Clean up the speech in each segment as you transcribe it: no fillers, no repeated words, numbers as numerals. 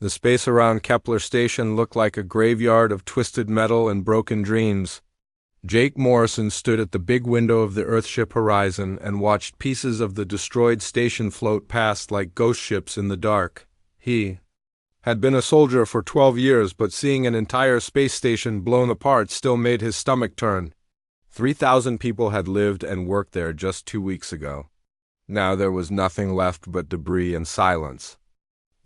The space around Kepler Station looked like a graveyard of twisted metal and broken dreams. Jake Morrison stood at the big window of the Earthship horizon and watched pieces of the destroyed station float past like ghost ships in the dark. He had been a soldier for 12 years, but seeing an entire space station blown apart still made his stomach turn. 3,000 people had lived and worked there just 2 weeks ago. Now there was nothing left but debris and silence.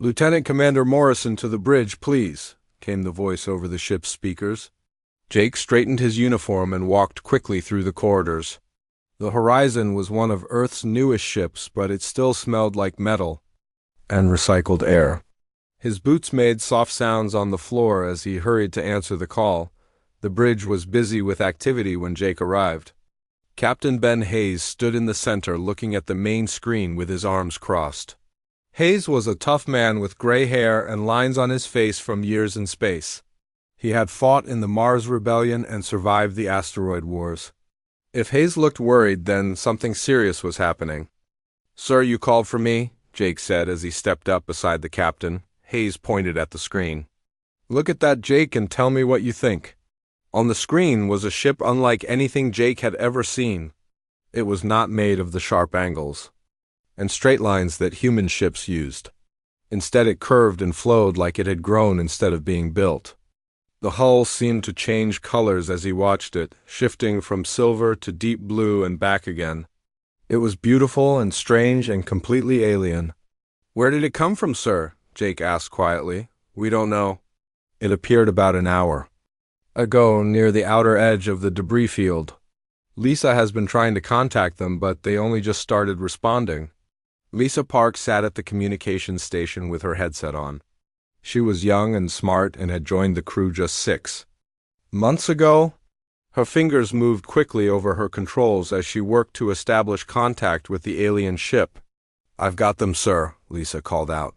"Lieutenant Commander Morrison to the bridge, please," came the voice over the ship's speakers. Jake straightened his uniform and walked quickly through the corridors. The Horizon was one of Earth's newest ships, but it still smelled like metal and recycled air. His boots made soft sounds on the floor as he hurried to answer the call. The bridge was busy with activity when Jake arrived. Captain Ben Hayes stood in the center looking at the main screen with his arms crossed. Hayes was a tough man with gray hair and lines on his face from years in space. He had fought in the Mars Rebellion and survived the asteroid wars. If Hayes looked worried, then something serious was happening. "Sir, you called for me?" Jake said as he stepped up beside the captain. Hayes pointed at the screen. "Look at that, Jake, and tell me what you think." On the screen was a ship unlike anything Jake had ever seen. It was not made of the sharp angles and straight lines that human ships used. Instead, it curved and flowed like it had grown instead of being built. The hull seemed to change colors as he watched it, shifting from silver to deep blue and back again. It was beautiful and strange and completely alien. "Where did it come from, sir?" Jake asked quietly. "We don't know." "It appeared about an hour ago near the outer edge of the debris field. Lisa has been trying to contact them, but they only just started responding." Lisa Park sat at the communications station with her headset on. She was young and smart and had joined the crew just 6 months ago. Her fingers moved quickly over her controls as she worked to establish contact with the alien ship. "I've got them, sir," Lisa called out.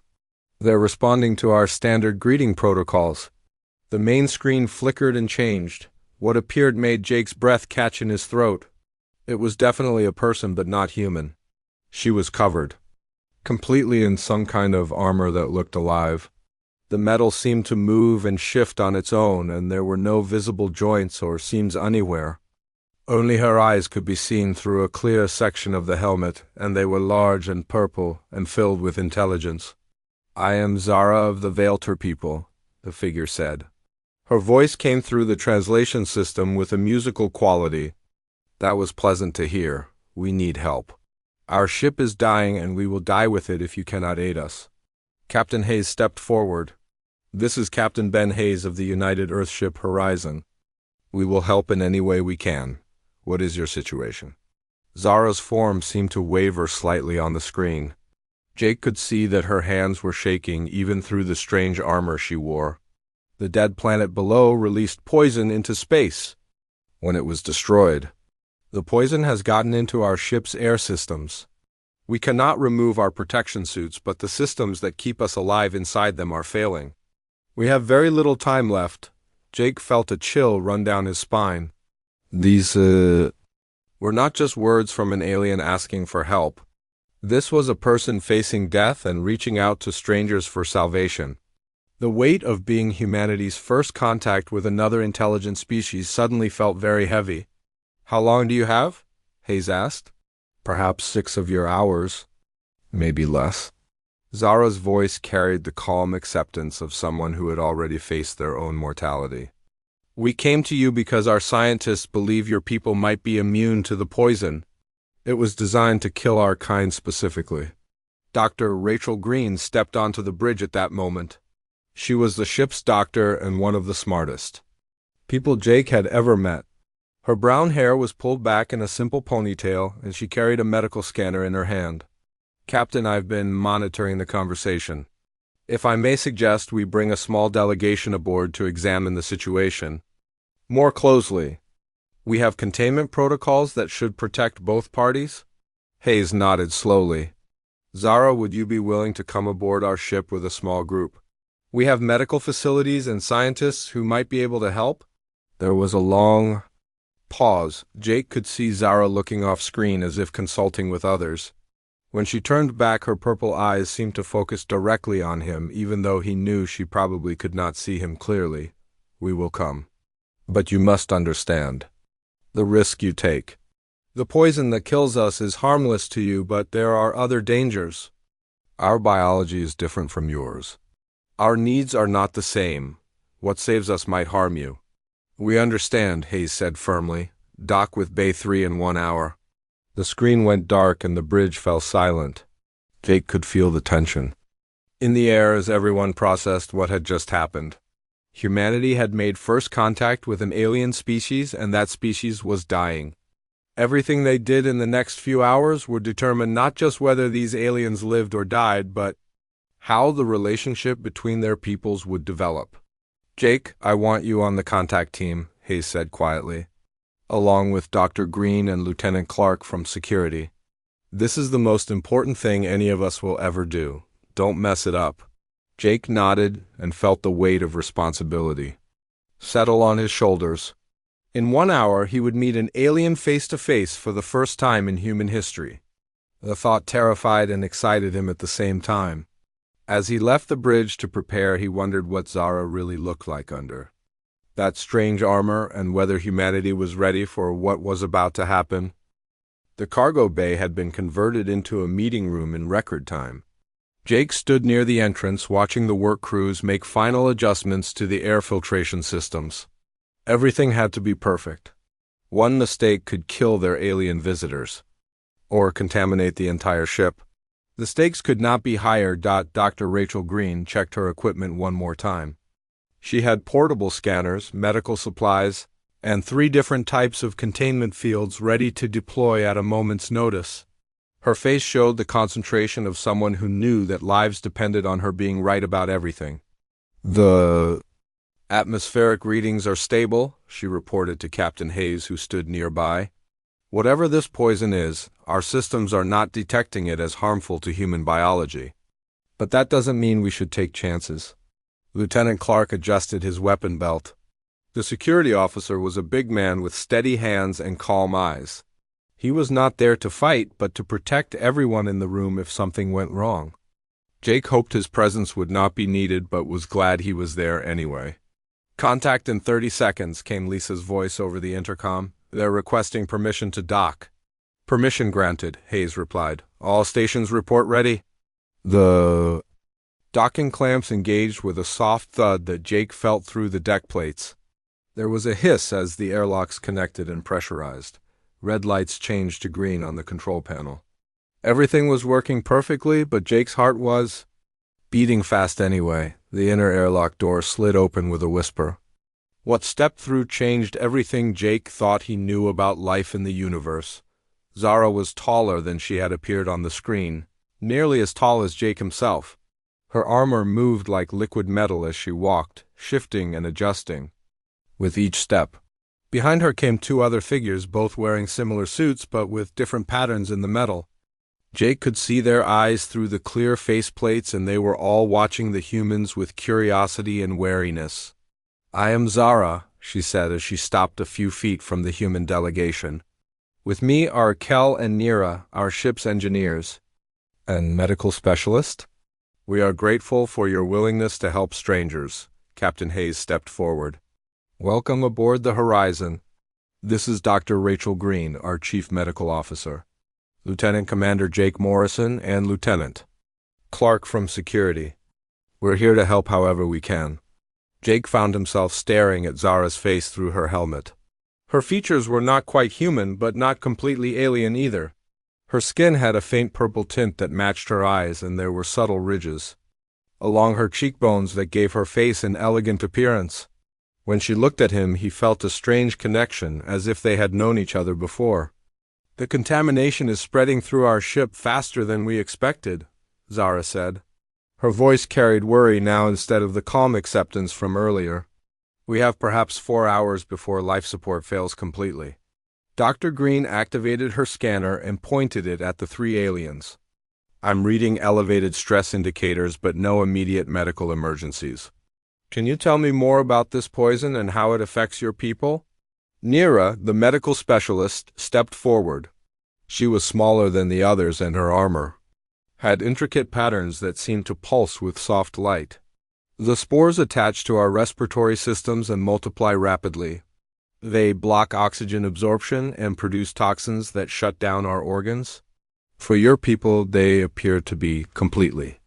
"They're responding to our standard greeting protocols." The main screen flickered and changed. What appeared made Jake's breath catch in his throat. It was definitely a person, but not human. She was covered completely in some kind of armor that looked alive. The metal seemed to move and shift on its own, and there were no visible joints or seams anywhere. Only her eyes could be seen through a clear section of the helmet, and they were large and purple and filled with intelligence. "I am Zara of the Veilter people," the figure said. Her voice came through the translation system with a musical quality. That was pleasant to hear. "We need help. Our ship is dying, and we will die with it if you cannot aid us." Captain Hayes stepped forward. "This is Captain Ben Hayes of the United Earthship Horizon. We will help in any way we can. What is your situation?" Zara's form seemed to waver slightly on the screen. Jake could see that her hands were shaking even through the strange armor she wore. The dead planet below released poison into space when it was destroyed. "The poison has gotten into our ship's air systems. We cannot remove our protection suits, but the systems that keep us alive inside them are failing. We have very little time left." Jake felt a chill run down his spine. These were not just words from an alien asking for help. This was a person facing death and reaching out to strangers for salvation. The weight of being humanity's first contact with another intelligent species suddenly felt very heavy. "How long do you have?" Hayes asked. "Perhaps 6 of your hours. Maybe less." Zara's voice carried the calm acceptance of someone who had already faced their own mortality. "We came to you because our scientists believe your people might be immune to the poison. It was designed to kill our kind specifically." Dr. Rachel Green stepped onto the bridge at that moment. She was the ship's doctor and one of the smartest people Jake had ever met. Her brown hair was pulled back in a simple ponytail, and she carried a medical scanner in her hand. "Captain, I've been monitoring the conversation. If I may suggest, we bring a small delegation aboard to examine the situation more closely. We have containment protocols that should protect both parties." Hayes nodded slowly. "Zara, would you be willing to come aboard our ship with a small group? We have medical facilities and scientists who might be able to help." There was a long pause. Jake could see Zara looking off screen as if consulting with others. When she turned back, her purple eyes seemed to focus directly on him, even though he knew she probably could not see him clearly. "We will come. But you must understand the risk you take. The poison that kills us is harmless to you, but there are other dangers. Our biology is different from yours. Our needs are not the same. What saves us might harm you." "We understand," Hayes said firmly. "Dock with Bay 3 in 1 hour." The screen went dark and the bridge fell silent. Jake could feel the tension in the air as everyone processed what had just happened. Humanity had made first contact with an alien species, and that species was dying. Everything they did in the next few hours would determine not just whether these aliens lived or died, but how the relationship between their peoples would develop. "Jake, I want you on the contact team," Hayes said quietly, along with Dr. Green and Lieutenant Clark from security. "This is the most important thing any of us will ever do. Don't mess it up." Jake nodded and felt the weight of responsibility settle on his shoulders. In 1 hour, he would meet an alien face-to-face for the first time in human history. The thought terrified and excited him at the same time. As he left the bridge to prepare, he wondered what Zara really looked like under that strange armor and whether humanity was ready for what was about to happen. The cargo bay had been converted into a meeting room in record time. Jake stood near the entrance, watching the work crews make final adjustments to the air filtration systems. Everything had to be perfect. One mistake could kill their alien visitors, or contaminate the entire ship. The stakes could not be higher. Dr. Rachel Green checked her equipment one more time. She had portable scanners, medical supplies, and 3 different types of containment fields ready to deploy at a moment's notice. Her face showed the concentration of someone who knew that lives depended on her being right about everything. "The atmospheric readings are stable," she reported to Captain Hayes, who stood nearby. "Whatever this poison is, our systems are not detecting it as harmful to human biology. But that doesn't mean we should take chances." Lieutenant Clark adjusted his weapon belt. The security officer was a big man with steady hands and calm eyes. He was not there to fight, but to protect everyone in the room if something went wrong. Jake hoped his presence would not be needed, but was glad he was there anyway. "Contact in 30 seconds, came Lisa's voice over the intercom. "They're requesting permission to dock." "Permission granted," Hayes replied. "All stations report ready." The docking clamps engaged with a soft thud that Jake felt through the deck plates. There was a hiss as the airlocks connected and pressurized. Red lights changed to green on the control panel. Everything was working perfectly, but Jake's heart was beating fast anyway. The inner airlock door slid open with a whisper. What stepped through changed everything Jake thought he knew about life in the universe. Zara was taller than she had appeared on the screen, nearly as tall as Jake himself. Her armor moved like liquid metal as she walked, shifting and adjusting with each step. Behind her came 2 other figures, both wearing similar suits but with different patterns in the metal. Jake could see their eyes through the clear faceplates, and they were all watching the humans with curiosity and wariness. "I am Zara," she said as she stopped a few feet from the human delegation. "With me are Kel and Nira, our ship's engineers." "And medical specialist?" "We are grateful for your willingness to help strangers." Captain Hayes stepped forward. "Welcome aboard the Horizon. This is Dr. Rachel Green, our Chief Medical Officer. Lieutenant Commander Jake Morrison and Lieutenant Clark from Security. We're here to help however we can." Jake found himself staring at Zara's face through her helmet. Her features were not quite human, but not completely alien either. Her skin had a faint purple tint that matched her eyes, and there were subtle ridges along her cheekbones that gave her face an elegant appearance. When she looked at him, he felt a strange connection, as if they had known each other before. "The contamination is spreading through our ship faster than we expected," Zara said. Her voice carried worry now instead of the calm acceptance from earlier. "We have perhaps 4 hours before life support fails completely." Dr. Green activated her scanner and pointed it at the 3 aliens. "I'm reading elevated stress indicators, but no immediate medical emergencies. Can you tell me more about this poison and how it affects your people?" Nira, the medical specialist, stepped forward. She was smaller than the others, and her armor had intricate patterns that seemed to pulse with soft light. The spores attach to our respiratory systems and multiply rapidly. They block oxygen absorption and produce toxins that shut down our organs. For your people, they appear to be completely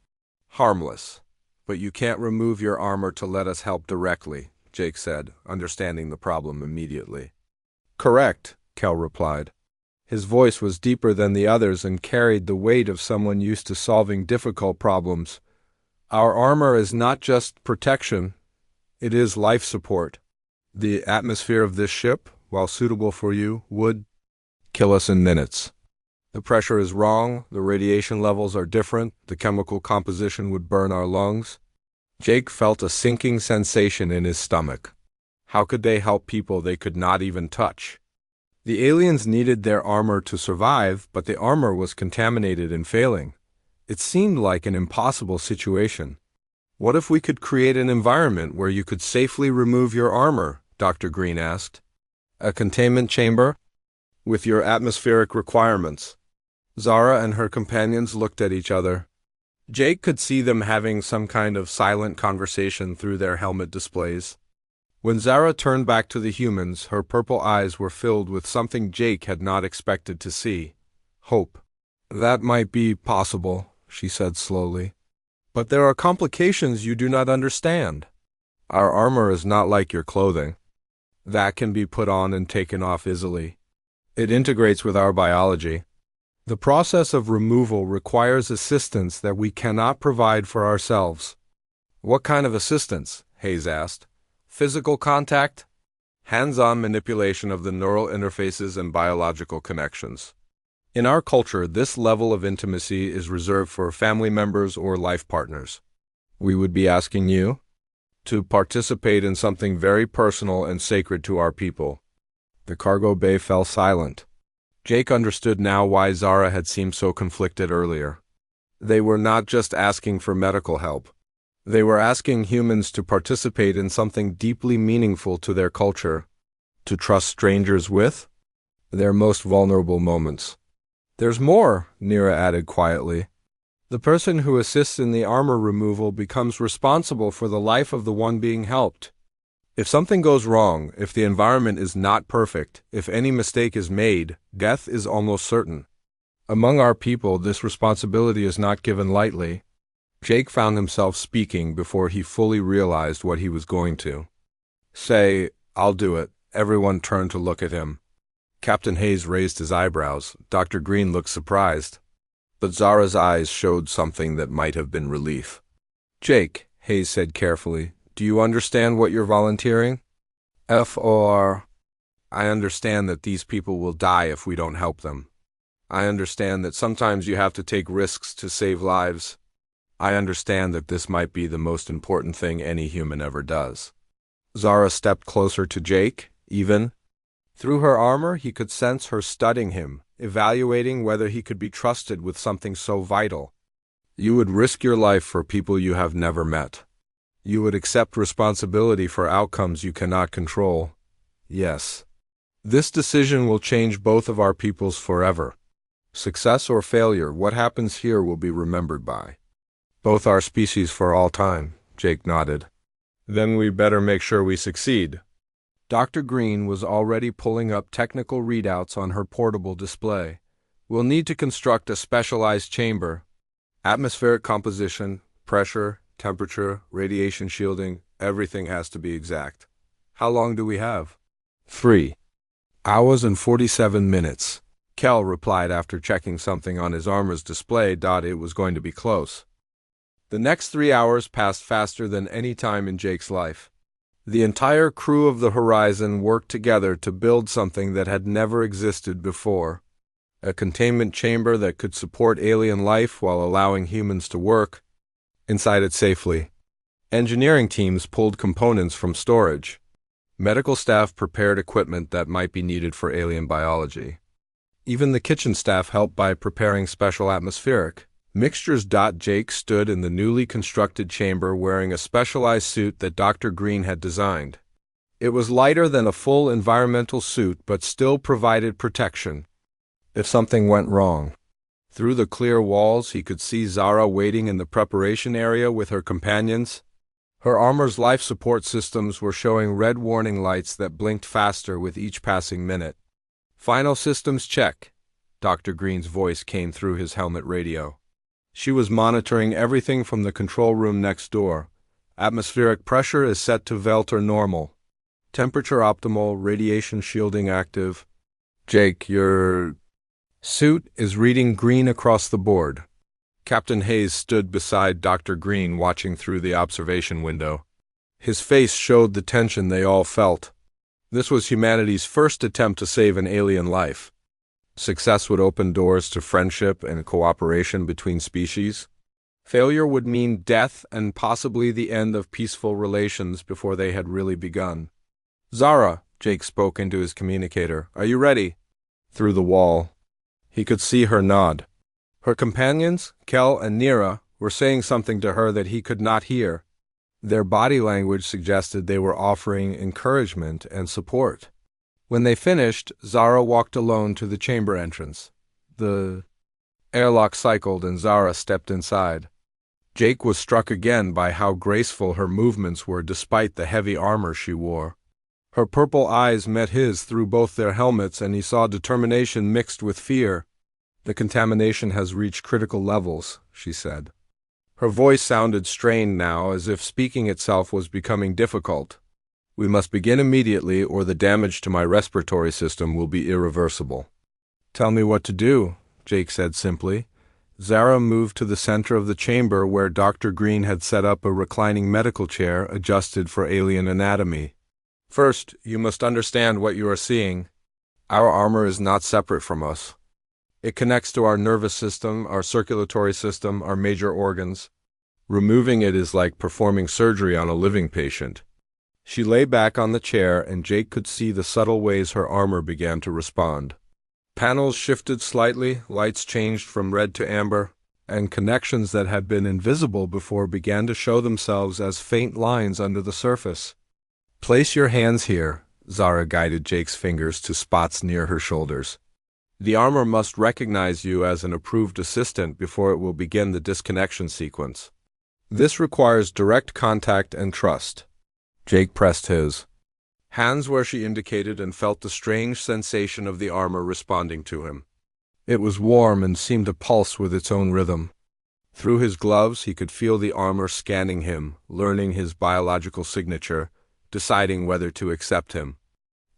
harmless. But you can't remove your armor to let us help directly, Jake said, understanding the problem immediately. Correct, Kel replied. His voice was deeper than the others and carried the weight of someone used to solving difficult problems. Our armor is not just protection, it is life support. The atmosphere of this ship, while suitable for you, would kill us in minutes. The pressure is wrong, the radiation levels are different, the chemical composition would burn our lungs. Jake felt a sinking sensation in his stomach. How could they help people they could not even touch? The aliens needed their armor to survive, but the armor was contaminated and failing. It seemed like an impossible situation. What if we could create an environment where you could safely remove your armor? Dr. Green asked. A containment chamber? With your atmospheric requirements. Zara and her companions looked at each other. Jake could see them having some kind of silent conversation through their helmet displays. When Zara turned back to the humans, her purple eyes were filled with something Jake had not expected to see. Hope. That might be possible, she said slowly. But there are complications you do not understand. Our armor is not like your clothing. That can be put on and taken off easily. It integrates with our biology. The process of removal requires assistance that we cannot provide for ourselves. What kind of assistance? Hayes asked. Physical contact? Hands-on manipulation of the neural interfaces and biological connections. In our culture, this level of intimacy is reserved for family members or life partners. We would be asking you to participate in something very personal and sacred to our people. The cargo bay fell silent. Jake understood now why Zara had seemed so conflicted earlier. They were not just asking for medical help. They were asking humans to participate in something deeply meaningful to their culture, to trust strangers with their most vulnerable moments. There's more, Nira added quietly. The person who assists in the armor removal becomes responsible for the life of the one being helped. If something goes wrong, if the environment is not perfect, if any mistake is made, death is almost certain. Among our people, this responsibility is not given lightly. Jake found himself speaking before he fully realized what he was going to say. I'll do it. Everyone turned to look at him. Captain Hayes raised his eyebrows. Dr. Green looked surprised. But Zara's eyes showed something that might have been relief. Jake, Hayes said carefully, do you understand what you're volunteering? I understand that these people will die if we don't help them. I understand that sometimes you have to take risks to save lives. I understand that this might be the most important thing any human ever does. Zara stepped closer to Jake, even. Through her armor, he could sense her studying him, evaluating whether he could be trusted with something so vital. You would risk your life for people you have never met. You would accept responsibility for outcomes you cannot control. Yes. This decision will change both of our peoples forever. Success or failure, what happens here will be remembered by both our species for all time, Jake nodded. Then we better make sure we succeed. Dr. Green was already pulling up technical readouts on her portable display. We'll need to construct a specialized chamber. Atmospheric composition, pressure, temperature, radiation shielding, everything has to be exact. How long do we have? 3 hours and 47 minutes. Kel replied after checking something on his armor's display. It was going to be close. The next 3 hours passed faster than any time in Jake's life. The entire crew of the Horizon worked together to build something that had never existed before. A containment chamber that could support alien life while allowing humans to work inside it safely. Engineering teams pulled components from storage. Medical staff prepared equipment that might be needed for alien biology. Even the kitchen staff helped by preparing special atmospheric mixtures. Jake stood in the newly constructed chamber wearing a specialized suit that Dr. Green had designed. It was lighter than a full environmental suit but still provided protection if something went wrong. Through the clear walls, he could see Zara waiting in the preparation area with her companions. Her armor's life support systems were showing red warning lights that blinked faster with each passing minute. "Final systems check," Dr. Green's voice came through his helmet radio. She was monitoring everything from the control room next door. "Atmospheric pressure is set to Velter normal. Temperature optimal, radiation shielding active. Jake, your suit is reading green across the board." Captain Hayes stood beside Dr. Green, watching through the observation window. His face showed the tension they all felt. This was humanity's first attempt to save an alien life. Success would open doors to friendship and cooperation between species. Failure would mean death and possibly the end of peaceful relations before they had really begun. "Zara," Jake spoke into his communicator, "are you ready?" Through the wall, he could see her nod. Her companions, Kel and Nira, were saying something to her that he could not hear. Their body language suggested they were offering encouragement and support. When they finished, Zara walked alone to the chamber entrance. The airlock cycled and Zara stepped inside. Jake was struck again by how graceful her movements were despite the heavy armor she wore. Her purple eyes met his through both their helmets, and he saw determination mixed with fear. "The contamination has reached critical levels," she said. Her voice sounded strained now, as if speaking itself was becoming difficult. "We must begin immediately, or the damage to my respiratory system will be irreversible." "Tell me what to do," Jake said simply. Zara moved to the center of the chamber where Dr. Green had set up a reclining medical chair adjusted for alien anatomy. "First, you must understand what you are seeing. Our armor is not separate from us. It connects to our nervous system, our circulatory system, our major organs. Removing it is like performing surgery on a living patient." She lay back on the chair, and Jake could see the subtle ways her armor began to respond. Panels shifted slightly, lights changed from red to amber, and connections that had been invisible before began to show themselves as faint lines under the surface. "Place your hands here," Zara guided Jake's fingers to spots near her shoulders. "The armor must recognize you as an approved assistant before it will begin the disconnection sequence. This requires direct contact and trust." Jake pressed his hands where she indicated and felt the strange sensation of the armor responding to him. It was warm and seemed to pulse with its own rhythm. Through his gloves, he could feel the armor scanning him, learning his biological signature, deciding whether to accept him.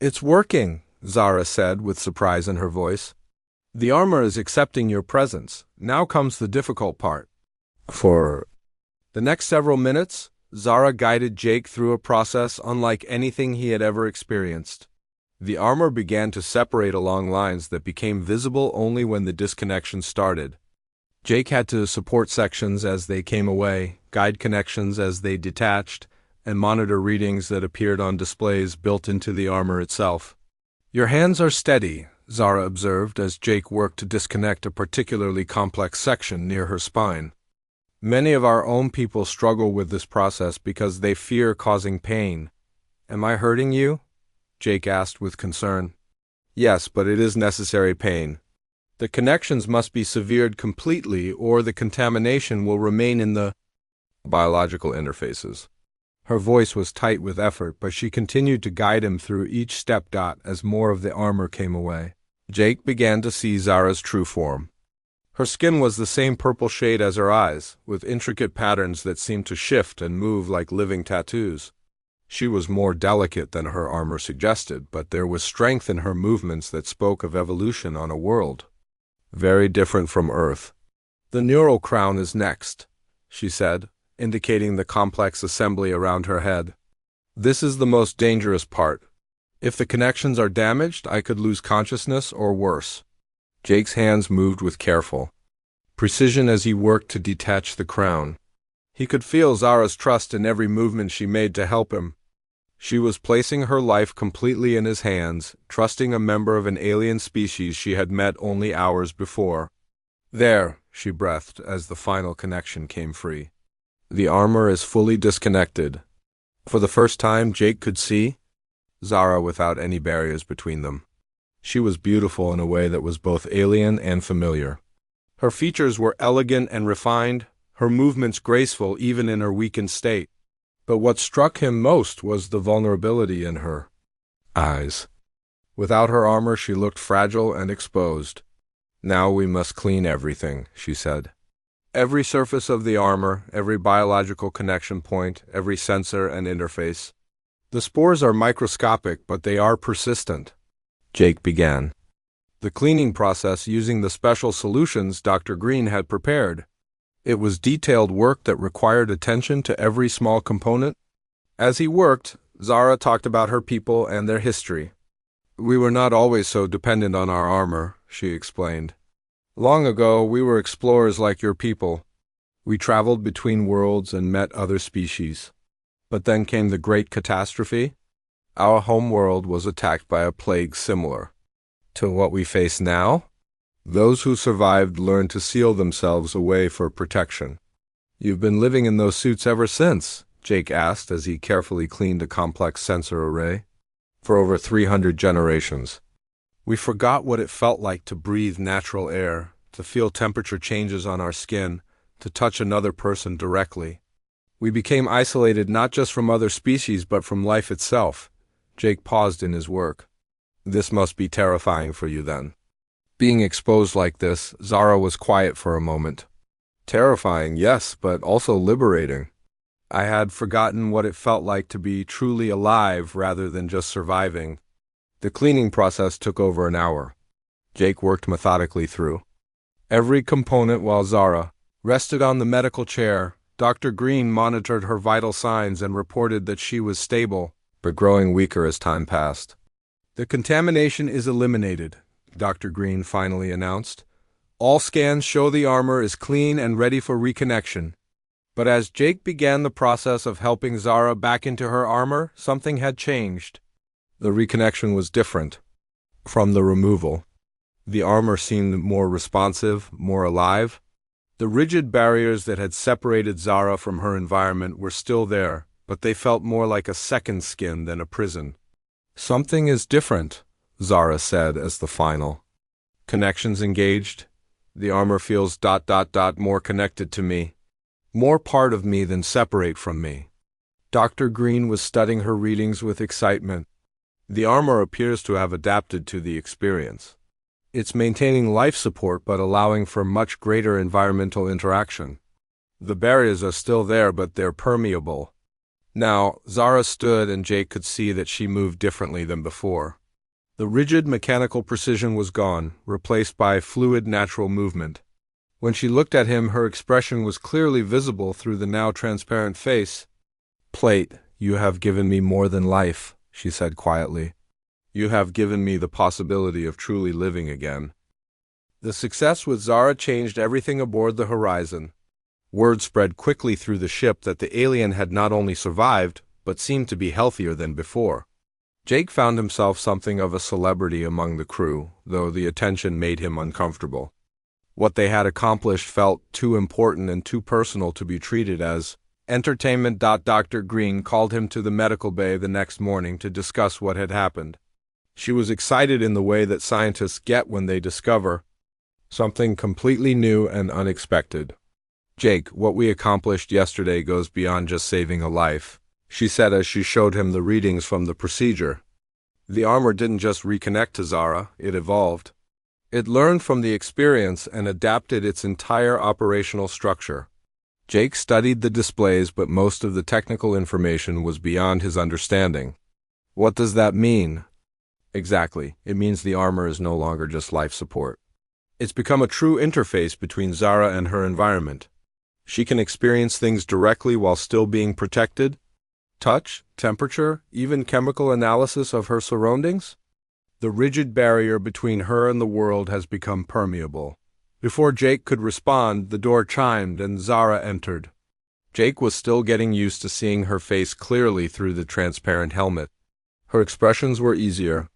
"It's working," Zara said with surprise in her voice. "The armor is accepting your presence. Now comes the difficult part." For the next several minutes, Zara guided Jake through a process unlike anything he had ever experienced. The armor began to separate along lines that became visible only when the disconnection started. Jake had to support sections as they came away, guide connections as they detached, and monitor readings that appeared on displays built into the armor itself. "Your hands are steady," Zara observed as Jake worked to disconnect a particularly complex section near her spine. "Many of our own people struggle with this process because they fear causing pain." "Am I hurting you?" Jake asked with concern. "Yes, but it is necessary pain. The connections must be severed completely, or the contamination will remain in the biological interfaces." Her voice was tight with effort, but she continued to guide him through each step. As more of the armor came away, Jake began to see Zara's true form. Her skin was the same purple shade as her eyes, with intricate patterns that seemed to shift and move like living tattoos. She was more delicate than her armor suggested, but there was strength in her movements that spoke of evolution on a world very different from Earth. "The neural crown is next," she said, indicating the complex assembly around her head. "This is the most dangerous part. If the connections are damaged, I could lose consciousness or worse." Jake's hands moved with careful precision as he worked to detach the crown. He could feel Zara's trust in every movement she made to help him. She was placing her life completely in his hands, trusting a member of an alien species she had met only hours before. "There," she breathed as the final connection came free. "The armor is fully disconnected." For the first time, Jake could see Zara without any barriers between them. She was beautiful in a way that was both alien and familiar. Her features were elegant and refined, her movements graceful even in her weakened state. But what struck him most was the vulnerability in her eyes. Without her armor, she looked fragile and exposed. "Now we must clean everything," she said. "Every surface of the armor, every biological connection point, every sensor and interface. The spores are microscopic, but they are persistent." Jake began the cleaning process using the special solutions Dr. Green had prepared. It was detailed work that required attention to every small component. As he worked, Zara talked about her people and their history. "We were not always so dependent on our armor," she explained. "Long ago, we were explorers like your people. We traveled between worlds and met other species. But then came the great catastrophe. Our home world was attacked by a plague similar to what we face now. Those who survived learned to seal themselves away for protection." "You've been living in those suits ever since?" Jake asked as he carefully cleaned a complex sensor array. "For over 300 generations. We forgot what it felt like to breathe natural air, to feel temperature changes on our skin, to touch another person directly. We became isolated not just from other species but from life itself." Jake paused in his work. "This must be terrifying for you then." Being exposed like this, Zara was quiet for a moment. "Terrifying, yes, but also liberating. I had forgotten what it felt like to be truly alive rather than just surviving." The cleaning process took over an hour. Jake worked methodically through every component while Zara rested on the medical chair. Dr. Green monitored her vital signs and reported that she was stable, but growing weaker as time passed. "The contamination is eliminated," Dr. Green finally announced. "All scans show the armor is clean and ready for reconnection." But as Jake began the process of helping Zara back into her armor, something had changed. The reconnection was different from the removal. The armor seemed more responsive, more alive. The rigid barriers that had separated Zara from her environment were still there, but they felt more like a second skin than a prison. "Something is different," Zara said as the final connections engaged. "The armor feels ... more connected to me. More part of me than separate from me." Dr. Green was studying her readings with excitement. "The armor appears to have adapted to the experience. It's maintaining life support but allowing for much greater environmental interaction. The barriers are still there, but they're permeable." Now, Zara stood and Jake could see that she moved differently than before. The rigid mechanical precision was gone, replaced by fluid natural movement. When she looked at him, her expression was clearly visible through the now transparent face. "Plate, you have given me more than life," she said quietly. "You have given me the possibility of truly living again." The success with Zara changed everything aboard the Horizon. Word spread quickly through the ship that the alien had not only survived, but seemed to be healthier than before. Jake found himself something of a celebrity among the crew, though the attention made him uncomfortable. What they had accomplished felt too important and too personal to be treated as entertainment. Dr. Green called him to the medical bay the next morning to discuss what had happened. She was excited in the way that scientists get when they discover something completely new and unexpected. "Jake, what we accomplished yesterday goes beyond just saving a life," she said as she showed him the readings from the procedure. "The armor didn't just reconnect to Zara, it evolved. It learned from the experience and adapted its entire operational structure." Jake studied the displays, but most of the technical information was beyond his understanding. "What does that mean?" "Exactly. It means the armor is no longer just life support. It's become a true interface between Zara and her environment. She can experience things directly while still being protected. Touch, temperature, even chemical analysis of her surroundings. The rigid barrier between her and the world has become permeable." Before Jake could respond, the door chimed and Zara entered. Jake was still getting used to seeing her face clearly through the transparent helmet. Her expressions were easier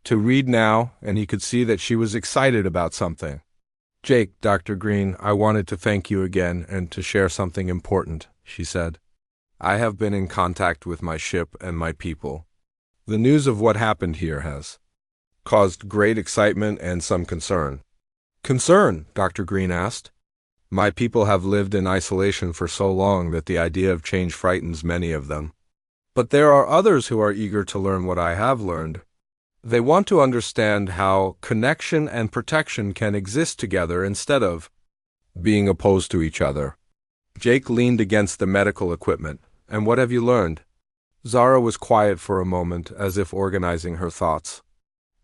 to read now, and he could see that she was excited about something. "Jake, Dr. Green, I wanted to thank you again and to share something important," she said. "I have been in contact with my ship and my people. The news of what happened here has caused great excitement and some concern. Concern? Dr. Green asked. My people have lived in isolation for so long that the idea of change frightens many of them. But there are others who are eager to learn what I have learned. They want to understand how connection and protection can exist together instead of being opposed to each other. Jake leaned against the medical equipment. And what have you learned? Zara was quiet for a moment, as if organizing her thoughts.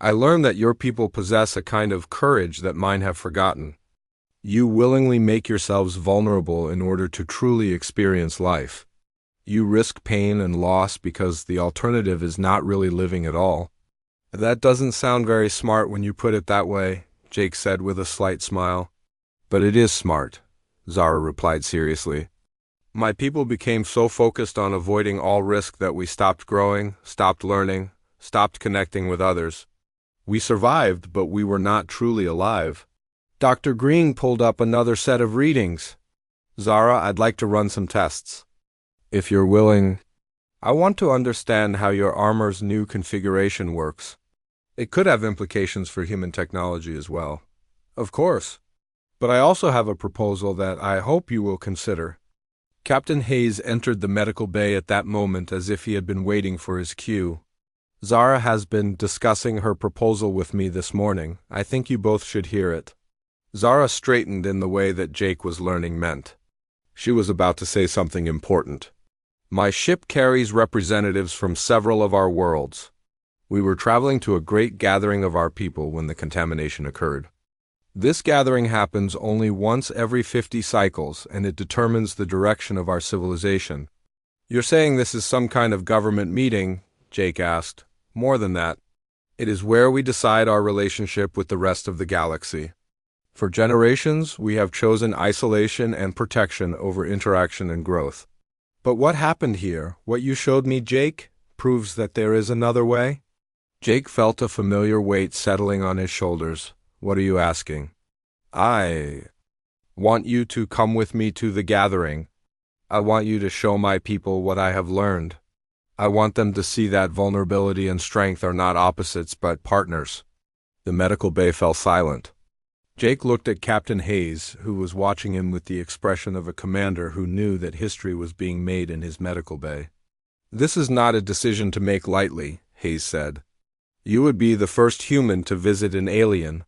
I learned that your people possess a kind of courage that mine have forgotten. You willingly make yourselves vulnerable in order to truly experience life. You risk pain and loss because the alternative is not really living at all. That doesn't sound very smart when you put it that way, Jake said with a slight smile. But it is smart, Zara replied seriously. My people became so focused on avoiding all risk that we stopped growing, stopped learning, stopped connecting with others. We survived, but we were not truly alive. Dr. Green pulled up another set of readings. Zara, I'd like to run some tests. If you're willing, I want to understand how your armor's new configuration works. It could have implications for human technology as well. Of course. But I also have a proposal that I hope you will consider. Captain Hayes entered the medical bay at that moment as if he had been waiting for his cue. Zara has been discussing her proposal with me this morning. I think you both should hear it. Zara straightened in the way that Jake was learning meant. She was about to say something important. My ship carries representatives from several of our worlds. We were traveling to a great gathering of our people when the contamination occurred. This gathering happens only once every 50 cycles, and it determines the direction of our civilization. You're saying this is some kind of government meeting? Jake asked. More than that. It is where we decide our relationship with the rest of the galaxy. For generations, we have chosen isolation and protection over interaction and growth. But what happened here, what you showed me, Jake, proves that there is another way? Jake felt a familiar weight settling on his shoulders. What are you asking? I want you to come with me to the gathering. I want you to show my people what I have learned. I want them to see that vulnerability and strength are not opposites but partners. The medical bay fell silent. Jake looked at Captain Hayes, who was watching him with the expression of a commander who knew that history was being made in his medical bay. This is not a decision to make lightly, Hayes said. You would be the first human to visit an alien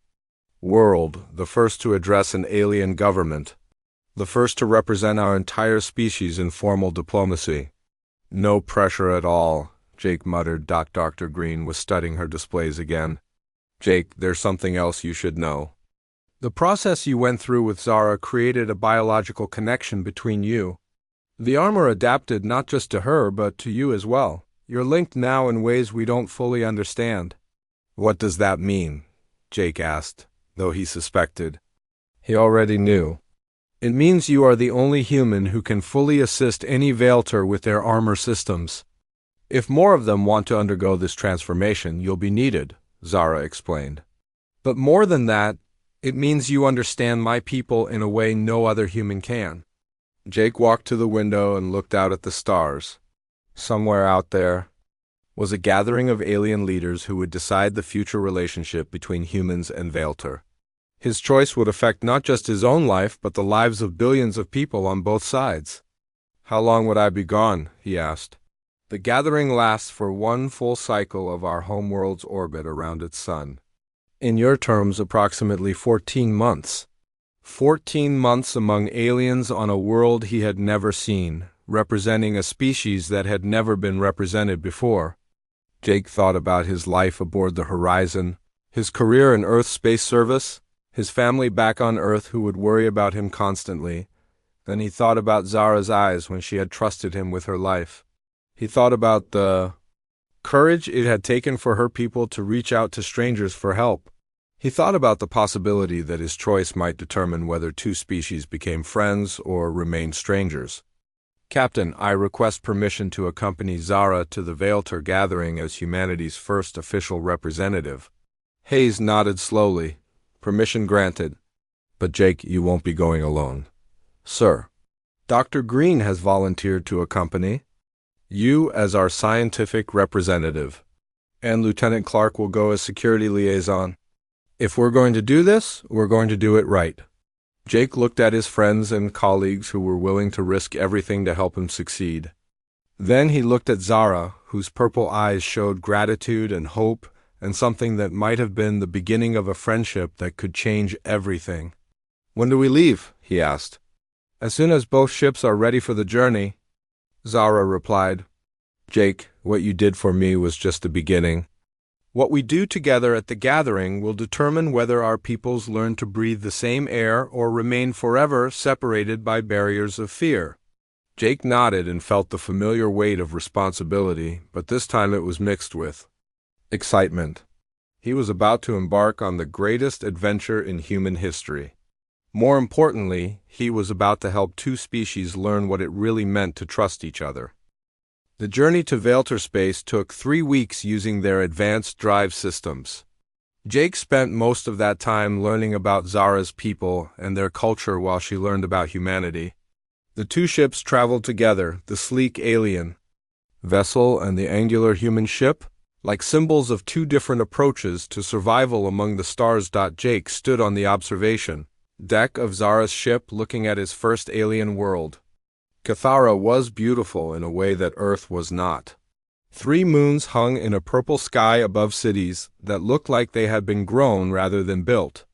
world, the first to address an alien government, the first to represent our entire species in formal diplomacy. No pressure at all, Jake muttered. Dr. Green was studying her displays again. Jake, there's something else you should know. The process you went through with Zara created a biological connection between you. The armor adapted not just to her, but to you as well. You're linked now in ways we don't fully understand. What does that mean? Jake asked, though he suspected. He already knew. It means you are the only human who can fully assist any Veilter with their armor systems. If more of them want to undergo this transformation, you'll be needed, Zara explained. But more than that, it means you understand my people in a way no other human can. Jake walked to the window and looked out at the stars. Somewhere out there was a gathering of alien leaders who would decide the future relationship between humans and Veilter. His choice would affect not just his own life, but the lives of billions of people on both sides. How long would I be gone? He asked. The gathering lasts for one full cycle of our homeworld's orbit around its sun. In your terms, approximately 14 months. 14 months among aliens on a world he had never seen, representing a species that had never been represented before. Jake thought about his life aboard the Horizon, his career in Earth Space Service, his family back on Earth who would worry about him constantly. Then he thought about Zara's eyes when she had trusted him with her life. He thought about the courage it had taken for her people to reach out to strangers for help. He thought about the possibility that his choice might determine whether two species became friends or remained strangers. Captain, I request permission to accompany Zara to the Veilter gathering as humanity's first official representative. Hayes nodded slowly. Permission granted. But Jake, you won't be going alone. Sir, Dr. Green has volunteered to accompany you as our scientific representative, and Lieutenant Clark will go as security liaison. If we're going to do this, we're going to do it right. Jake looked at his friends and colleagues who were willing to risk everything to help him succeed. Then he looked at Zara, whose purple eyes showed gratitude and hope and something that might have been the beginning of a friendship that could change everything. "When do we leave?" he asked. "As soon as both ships are ready for the journey," Zara replied. "Jake, what you did for me was just the beginning. What we do together at the gathering will determine whether our peoples learn to breathe the same air or remain forever separated by barriers of fear." Jake nodded and felt the familiar weight of responsibility, but this time it was mixed with excitement. He was about to embark on the greatest adventure in human history. More importantly, he was about to help two species learn what it really meant to trust each other. The journey to Vailter space took 3 weeks using their advanced drive systems. Jake spent most of that time learning about Zara's people and their culture while she learned about humanity. The two ships traveled together, the sleek alien vessel and the angular human ship, like symbols of two different approaches to survival among the stars. Jake stood on the observation deck of Zara's ship looking at his first alien world. Cathara was beautiful in a way that Earth was not. 3 moons hung in a purple sky above cities that looked like they had been grown rather than built.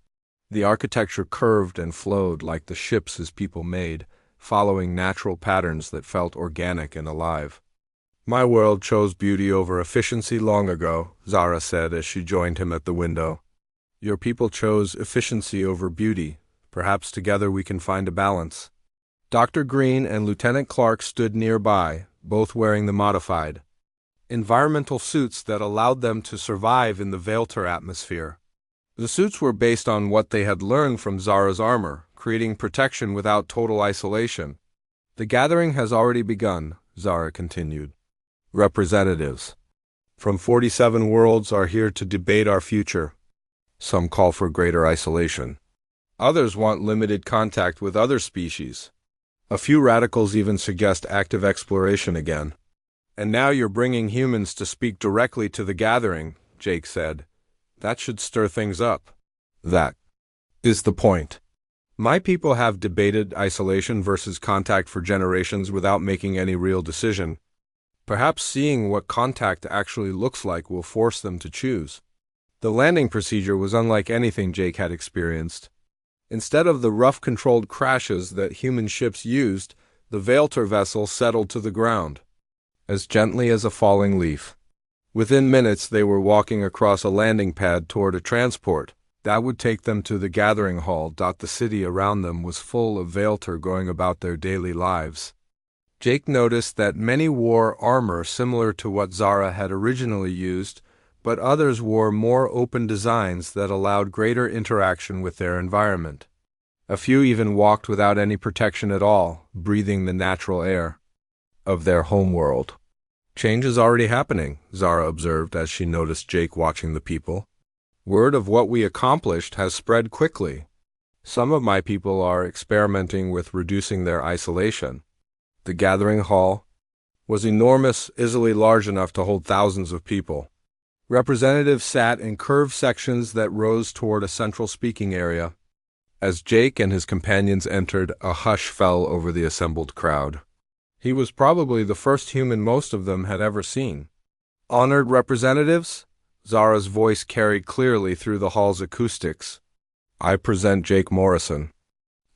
The architecture curved and flowed like the ships his people made, following natural patterns that felt organic and alive. "My world chose beauty over efficiency long ago," Zara said as she joined him at the window. "Your people chose efficiency over beauty. Perhaps together we can find a balance." Dr. Green and Lieutenant Clark stood nearby, both wearing the modified environmental suits that allowed them to survive in the Vailter atmosphere. The suits were based on what they had learned from Zara's armor, creating protection without total isolation. "The gathering has already begun," Zara continued. "Representatives from 47 worlds are here to debate our future. Some call for greater isolation. Others want limited contact with other species. A few radicals even suggest active exploration again. And now you're bringing humans to speak directly to the gathering," Jake said. "That should stir things up." "That is the point. My people have debated isolation versus contact for generations without making any real decision. Perhaps seeing what contact actually looks like will force them to choose." The landing procedure was unlike anything Jake had experienced. Instead of the rough controlled crashes that human ships used, the Vailter vessel settled to the ground, as gently as a falling leaf. Within minutes they were walking across a landing pad toward a transport that would take them to the gathering hall. The city around them was full of Vailter going about their daily lives. Jake noticed that many wore armor similar to what Zara had originally used, but others wore more open designs that allowed greater interaction with their environment. A few even walked without any protection at all, breathing the natural air of their homeworld. "Change is already happening," Zara observed as she noticed Jake watching the people. "Word of what we accomplished has spread quickly. Some of my people are experimenting with reducing their isolation." The gathering hall was enormous, easily large enough to hold thousands of people. Representatives sat in curved sections that rose toward a central speaking area. As Jake and his companions entered, a hush fell over the assembled crowd. He was probably the first human most of them had ever seen. "Honored representatives," Zara's voice carried clearly through the hall's acoustics. "I present Jake Morrison,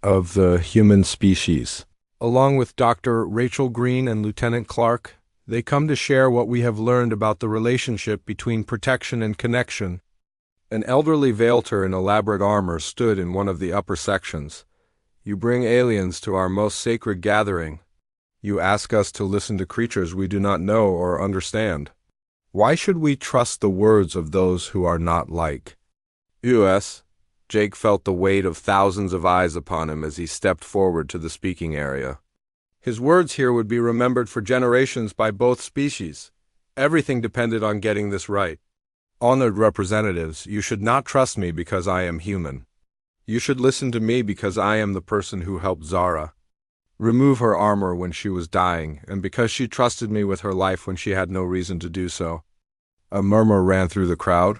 of the human species. Along with Dr. Rachel Green and Lieutenant Clark, they come to share what we have learned about the relationship between protection and connection." An elderly Vailter in elaborate armor stood in one of the upper sections. "You bring aliens to our most sacred gathering. You ask us to listen to creatures we do not know or understand. Why should we trust the words of those who are not like us?" Jake felt the weight of thousands of eyes upon him as he stepped forward to the speaking area. His words here would be remembered for generations by both species. Everything depended on getting this right. "Honored representatives, you should not trust me because I am human. You should listen to me because I am the person who helped Zara remove her armor when she was dying, and because she trusted me with her life when she had no reason to do so." A murmur ran through the crowd.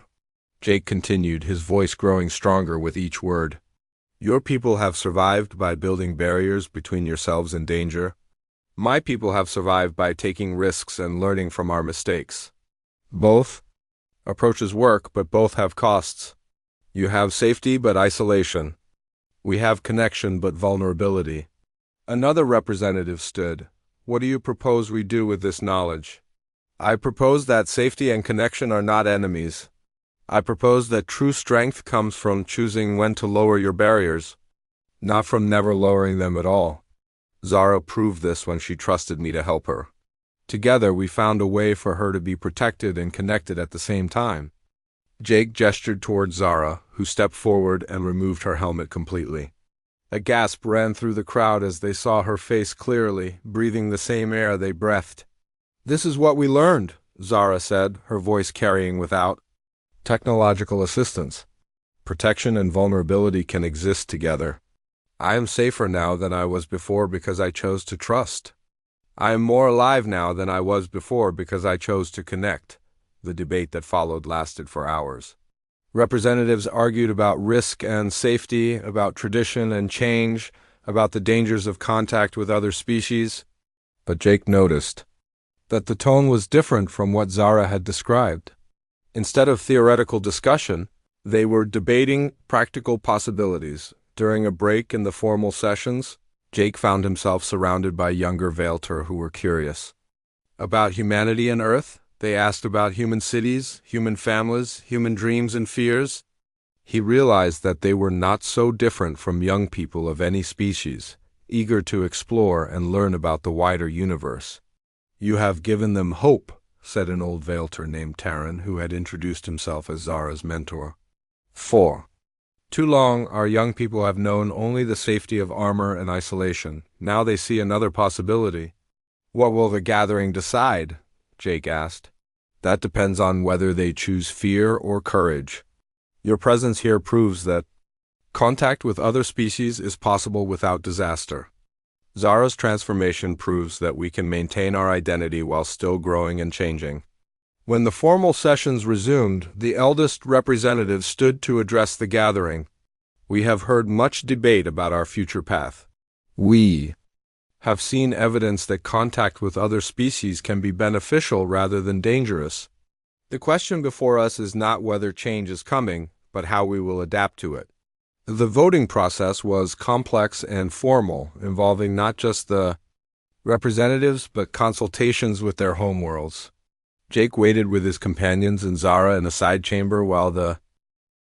Jake continued, his voice growing stronger with each word. Your people have survived by building barriers between yourselves and danger. My people have survived by taking risks and learning from our mistakes. Both approaches work, but both have costs. You have safety but isolation. We have connection but vulnerability. Another representative stood. What do you propose we do with this knowledge? I propose that safety and connection are not enemies. I propose that true strength comes from choosing when to lower your barriers, not from never lowering them at all. Zara proved this when she trusted me to help her. Together we found a way for her to be protected and connected at the same time. Jake gestured toward Zara, who stepped forward and removed her helmet completely. A gasp ran through the crowd as they saw her face clearly, breathing the same air they breathed. This is what we learned, Zara said, her voice carrying without. Technological assistance. Protection and vulnerability can exist together. I am safer now than I was before because I chose to trust. I am more alive now than I was before because I chose to connect. The debate that followed lasted for hours. Representatives argued about risk and safety, about tradition and change, about the dangers of contact with other species. But Jake noticed that the tone was different from what Zara had described. Instead of theoretical discussion, they were debating practical possibilities. During a break in the formal sessions, Jake found himself surrounded by younger Vaelter who were curious. About humanity and Earth, they asked about human cities, human families, human dreams and fears. He realized that they were not so different from young people of any species, eager to explore and learn about the wider universe. You have given them hope, said an old Vaelter named Taran, who had introduced himself as Zara's mentor. 4. Too long our young people have known only the safety of armor and isolation. Now they see another possibility. What will the gathering decide? Jake asked. That depends on whether they choose fear or courage. Your presence here proves that contact with other species is possible without disaster. Zara's transformation proves that we can maintain our identity while still growing and changing. When the formal sessions resumed, the eldest representative stood to address the gathering. We have heard much debate about our future path. We have seen evidence that contact with other species can be beneficial rather than dangerous. The question before us is not whether change is coming, but how we will adapt to it. The voting process was complex and formal, involving not just the representatives but consultations with their homeworlds. Jake waited with his companions and Zara in a side chamber while the